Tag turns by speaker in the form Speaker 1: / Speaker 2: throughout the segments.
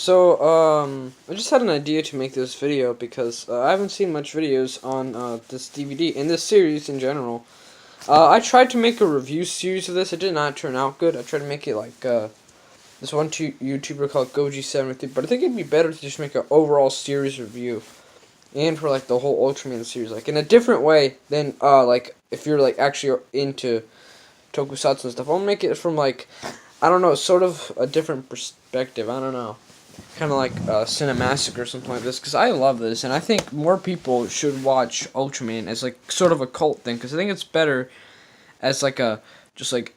Speaker 1: I just had an idea to make this video because I haven't seen much videos on this DVD in this series in general. I tried to make a review series of this. It did not turn out good. I tried to make it like this one YouTuber called Goji73, but I think it'd be better to just make an overall series review and for like the whole Ultraman series, like in a different way than like if you're like actually into tokusatsu and stuff. I'll make it from like, I don't know, sort of a different perspective. I don't know. Kind of like cinemassacre or something like this, because I love this, and I think more people should watch Ultraman as like sort of a cult thing, because I think it's better as like a just like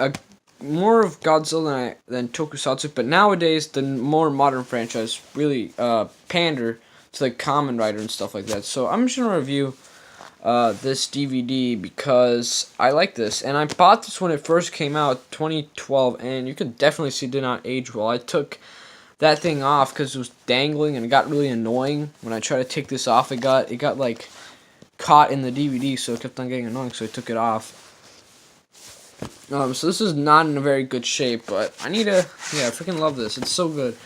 Speaker 1: a more of Godzilla than Tokusatsu. But nowadays, the more modern franchise really pander to like Kamen Rider and stuff like that. So I'm just gonna review this DVD because I like this, and I bought this when it first came out, 2012, and you can definitely see it did not age well. I took that thing off because it was dangling and it got really annoying. When I tried to take this off, it got like caught in the DVD, so it kept on getting annoying, so I took it off. So this is not in a very good shape, but I freaking love this. It's so good.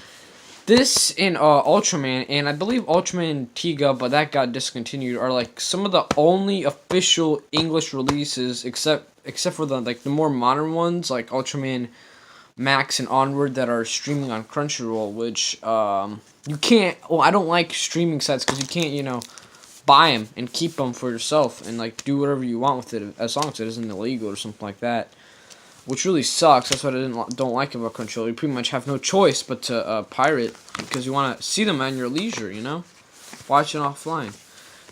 Speaker 1: This in Ultraman, and I believe Ultraman Tiga, but that got discontinued, are like some of the only official English releases, except for the like the more modern ones, like Ultraman Max and onward, that are streaming on Crunchyroll, which you can't. Well, I don't like streaming sites because you can't, buy them and keep them for yourself and like do whatever you want with it, as long as it isn't illegal or something like that, which really sucks. That's what I don't like about Crunchyroll. You pretty much have no choice but to pirate, because you want to see them at your leisure, watch it offline.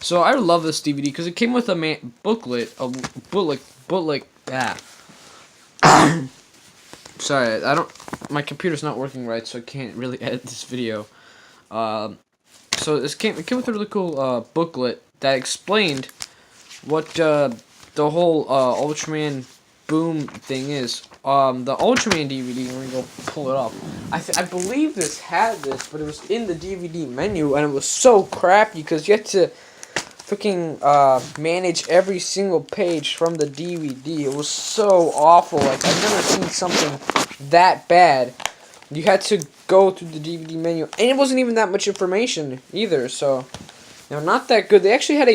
Speaker 1: So I love this DVD because it came with a booklet, Sorry, my computer's not working right, so I can't really edit this video. So it came with a really cool booklet that explained what the whole Ultraman boom thing is. The Ultraman DVD, let me go pull it up. I believe this had this, but it was in the DVD menu, and it was so crappy because you had to freaking manage every single page from the DVD. It was so awful. Like, I've never seen something that bad. You had to go through the DVD menu, and it wasn't even that much information either, so not that good. They actually had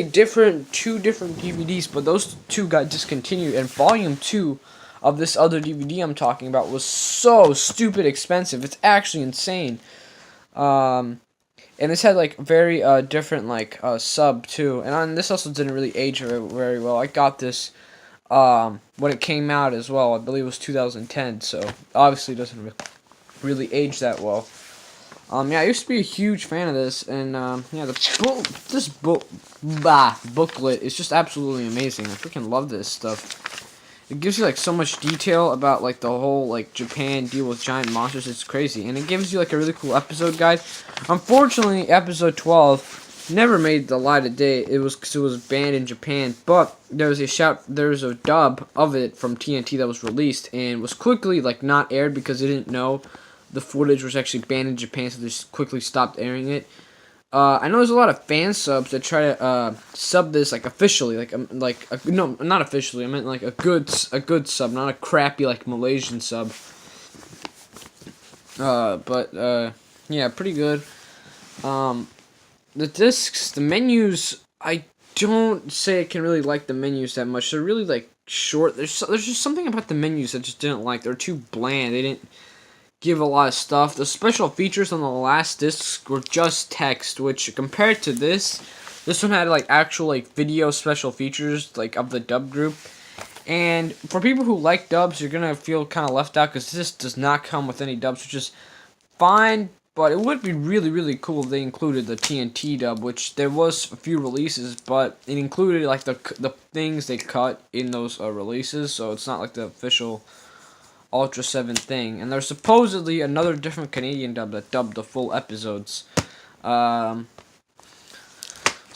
Speaker 1: two different DVDs, but those two got discontinued, and volume 2 of this other DVD I'm talking about was so stupid expensive. It's actually insane. And this had like very different like sub too, and this also didn't really age very well. I got this when it came out as well. I believe it was 2010, so obviously it doesn't really age that well. I used to be a huge fan of this, and this booklet is just absolutely amazing. I freaking love this stuff. It gives you like so much detail about like the whole like Japan deal with giant monsters. It's crazy, and it gives you like a really cool episode guide. Unfortunately, episode 12 never made the light of day. It was banned in Japan, but there was a dub of it from TNT that was released and was quickly like not aired because they didn't know the footage was actually banned in Japan, so they just quickly stopped airing it. I know there's a lot of fan subs that try to sub this like officially, no, not officially. I meant like a good sub, not a crappy like Malaysian sub. Yeah, pretty good. The discs, the menus, I don't say I can really like the menus that much. They're really like short. There's just something about the menus I just didn't like. They're too bland. They didn't give a lot of stuff. The special features on the last discs were just text, which compared to this one had like actual like video special features like of the dub group. And for people who like dubs, you're gonna feel kind of left out because this does not come with any dubs, which is fine. But it would be really, really cool if they included the TNT dub, which there was a few releases, but it included like the things they cut in those releases, so it's not like the official Ultraseven thing. And there's supposedly another different Canadian dub that dubbed the full episodes. So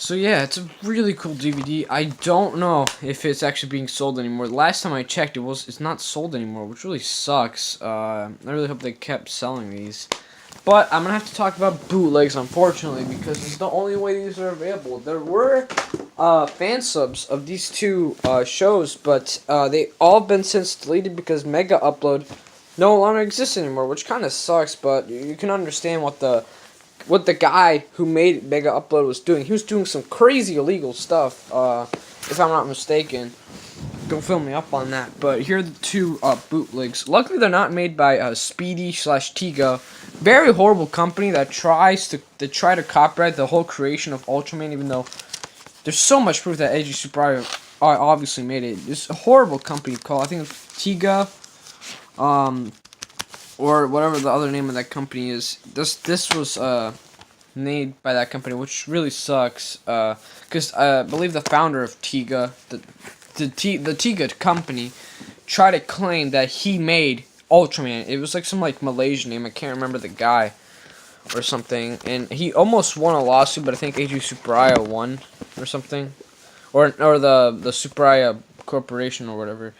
Speaker 1: yeah, it's a really cool DVD. I don't know if it's actually being sold anymore. Last time I checked, it's not sold anymore, which really sucks. I really hope they kept selling these. But I'm going to have to talk about bootlegs, unfortunately, because it's the only way these are available. There were fan subs of these two shows, but they all been since deleted because Mega Upload no longer exists anymore, which kind of sucks. But you can understand what the guy who made Mega Upload was doing. He was doing some crazy illegal stuff, if I'm not mistaken. Don't fill me up on that. But here are the two bootlegs. Luckily, they're not made by Speedy/Tiga. Very horrible company that try to copyright the whole creation of Ultraman, even though there's so much proof that Eiji Tsuburaya obviously made it. It's a horrible company called, I think it's Tiga, or whatever the other name of that company is. This was made by that company, which really sucks. Because I believe the founder of Tiga, the Tiga company, tried to claim that he made Ultraman. It was like some Malaysian name. I can't remember the guy or something. And he almost won a lawsuit, but I think Eiji Tsuburaya won or something, or the Tsuburaya Corporation or whatever.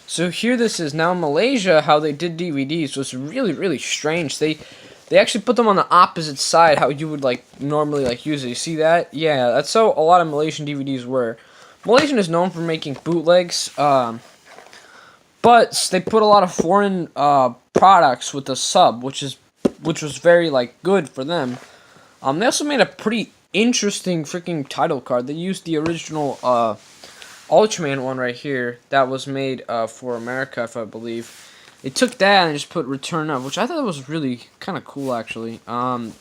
Speaker 1: So here this is now in Malaysia. How they did DVDs was really strange. They actually put them on the opposite side, how you would normally use it. You see that? Yeah, that's how a lot of Malaysian DVDs were. Malaysian is known for making bootlegs, but they put a lot of foreign products with the sub, which was very good for them. They also made a pretty interesting freaking title card. They used the original Ultraman one right here that was made for America, if I believe. They took that and just put Return Of, which I thought was really kind of cool, actually.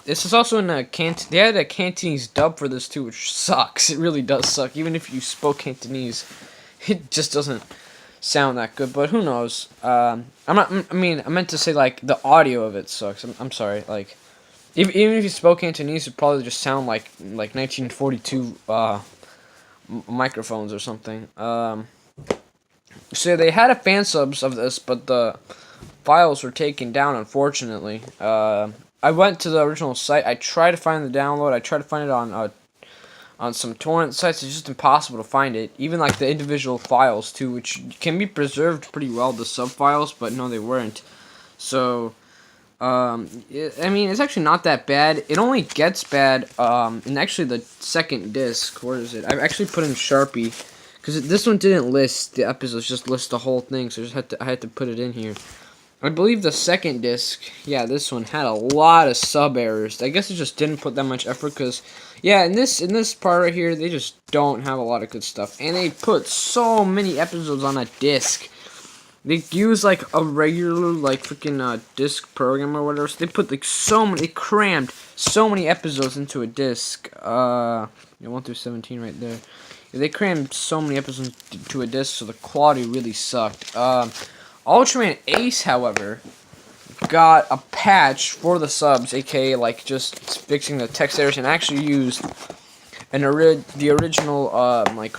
Speaker 1: This is also in a they had a Cantonese dub for this too, which sucks. It really does suck. Even if you spoke Cantonese, it just doesn't sound that good. But who knows? I meant to say the audio of it sucks. I'm sorry. Even if you spoke Cantonese, it'd probably just sound like 1942 microphones or something. So they had a fan subs of this, but the files were taken down, unfortunately. I went to the original site. I tried to find the download. I tried to find it on some torrent sites. It's just impossible to find it. Even the individual files too, which can be preserved pretty well, the sub files, but no, they weren't. So it's actually not that bad. It only gets bad in actually the second disc. Where is it? I've actually put in Sharpie. Because this one didn't list the episodes, just list the whole thing, so I had to put it in here. I believe the second disc, yeah, this one had a lot of sub errors. I guess it just didn't put that much effort, because, yeah, in this part right here, they just don't have a lot of good stuff. And they put so many episodes on a disc. They use a regular freaking disc program or whatever. So they put they crammed so many episodes into a disc. 1 through 17 right there. They crammed so many episodes to a disc, so the quality really sucked. Ultraman Ace, however, got a patch for the subs, aka just fixing the text errors, and actually used the original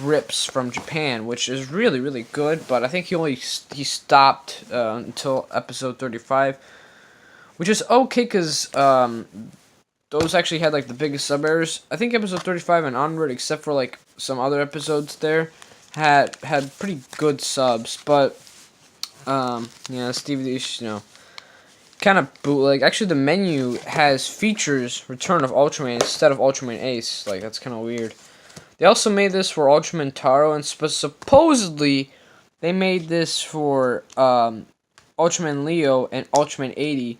Speaker 1: rips from Japan, which is really good. But I think he stopped until episode 35, which is okay because those actually had the biggest sub errors. I think episode 35 and onward, except for some other episodes there, had pretty good subs. But this DVD, kind of bootleg. Actually, the menu has features Return of Ultraman instead of Ultraman Ace. That's kind of weird. They also made this for Ultraman Taro, and supposedly they made this for Ultraman Leo and Ultraman 80.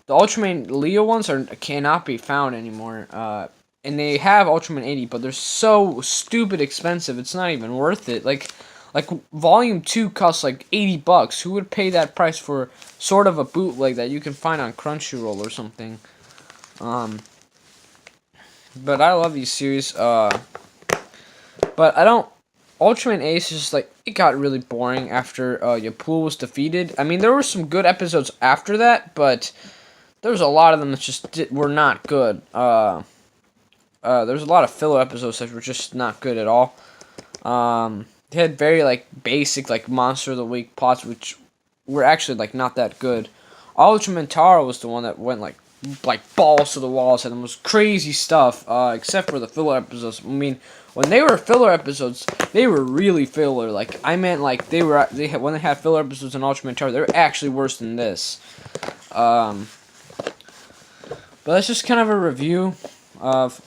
Speaker 1: The Ultraman Leo ones cannot be found anymore, and they have Ultraman 80, but they're so stupid expensive, it's not even worth it. Volume 2 costs $80. Who would pay that price for sort of a bootleg that you can find on Crunchyroll or something? But I love these series, but I don't... Ultraman Ace is just it got really boring after Yapul was defeated. I mean, there were some good episodes after that, but there was a lot of them that just were not good. There was a lot of filler episodes that were just not good at all. They had very basic Monster of the Week plots, which were actually not that good. Ultraman Taro was the one that went balls to the walls and the most crazy stuff. Except for the filler episodes. I mean, when they were filler episodes, they were really filler. I meant when they had filler episodes in Ultraman Taro, they were actually worse than this. But that's just kind of a review of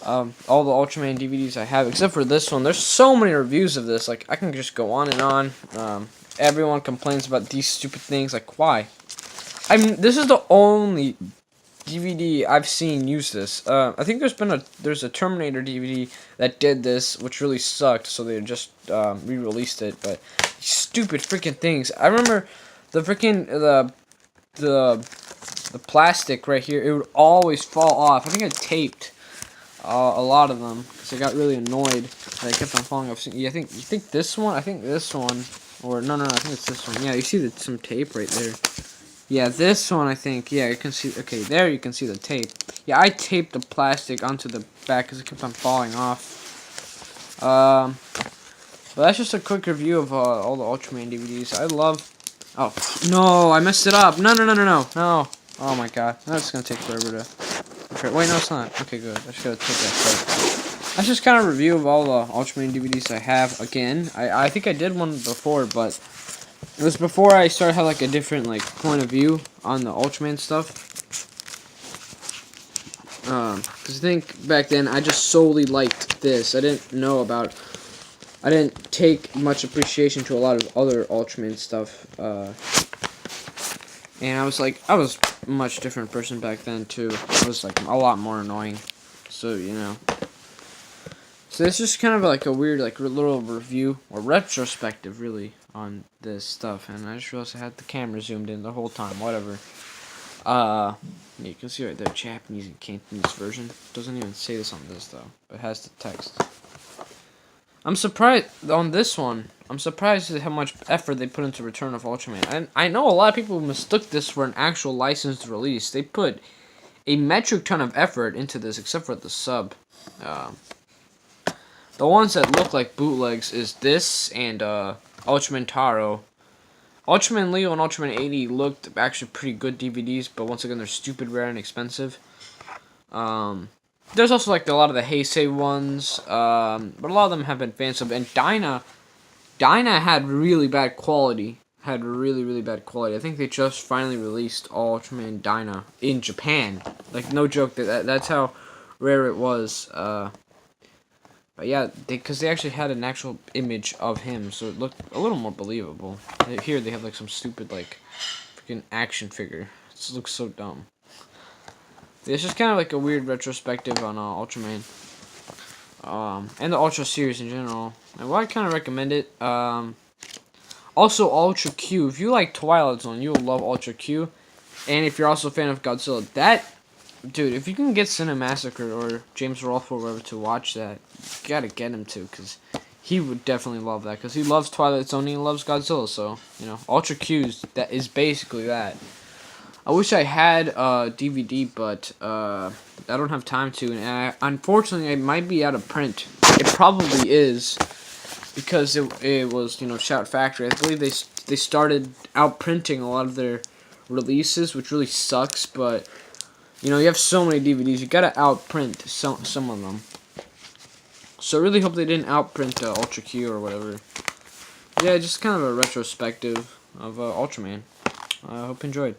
Speaker 1: all the Ultraman DVDs I have, except for this one. There's so many reviews of this. I can just go on and on. Everyone complains about these stupid things. Why? This is the only DVD I've seen use this. I think there's a Terminator DVD that did this, which really sucked. So they just re-released it. But stupid freaking things. I remember the freaking the plastic right here. It would always fall off. I think I taped a lot of them because I got really annoyed that I kept on falling off. Yeah, you think this one? I think this one. Or no, I think it's this one. Yeah, you see some tape right there. Yeah, this one I think. Yeah, you can see. Okay, there you can see the tape. Yeah, I taped the plastic onto the back because it kept on falling off. But that's just a quick review of all the Ultraman DVDs. I love. Oh no, I messed it up. No. Oh my god, that's gonna take forever to. Wait, no, it's not. Okay, good. I just gotta take that part. That's just kind of a review of all the Ultraman DVDs I have. Again, I think I did one before, but it was before I started having like a different like point of view on the Ultraman stuff. Cause I think back then I just solely liked this. I didn't take much appreciation to a lot of other Ultraman stuff. And I was a much different person back then too. I was like a lot more annoying. So, you know. So it's just kind of like a weird like little review or retrospective really on this stuff. And I just realized I had the camera zoomed in the whole time. Whatever. You can see right there, Japanese and Cantonese version. Doesn't even say this on this though. But it has the text. I'm surprised on this one. I'm surprised at how much effort they put into Return of Ultraman. And I know a lot of people mistook this for an actual licensed release. They put a metric ton of effort into this, except for the sub. The ones that look like bootlegs is this and Ultraman Taro. Ultraman Leo and Ultraman 80 looked actually pretty good DVDs, but once again they're stupid rare and expensive. There's also like a lot of the Heisei ones, but a lot of them have been fan sub. And Dyna had really bad quality. Had really bad quality. I think they just finally released Ultraman Dyna in Japan. Like no joke, that's how rare it was. But yeah, because they actually had an actual image of him, so it looked a little more believable. Here they have like some stupid like freaking action figure. It looks so dumb. It's just kind of like a weird retrospective on Ultraman. And the Ultra series in general. And why I kind of recommend it. Also, Ultra Q. If you like Twilight Zone, you'll love Ultra Q. And if you're also a fan of Godzilla, dude, if you can get Cinemassacre or James Rolfe or whatever to watch that, you gotta get him to, because he would definitely love that. Because he loves Twilight Zone and he loves Godzilla, so, you know, Ultra Q is basically that. I wish I had a DVD, but I don't have time to, and unfortunately, it might be out of print. It probably is, because it was, you know, Shout Factory. I believe they started outprinting a lot of their releases, which really sucks, but, you know, you have so many DVDs, you gotta outprint some of them. So I really hope they didn't outprint Ultra Q or whatever. Yeah, just kind of a retrospective of Ultraman. I hope you enjoyed.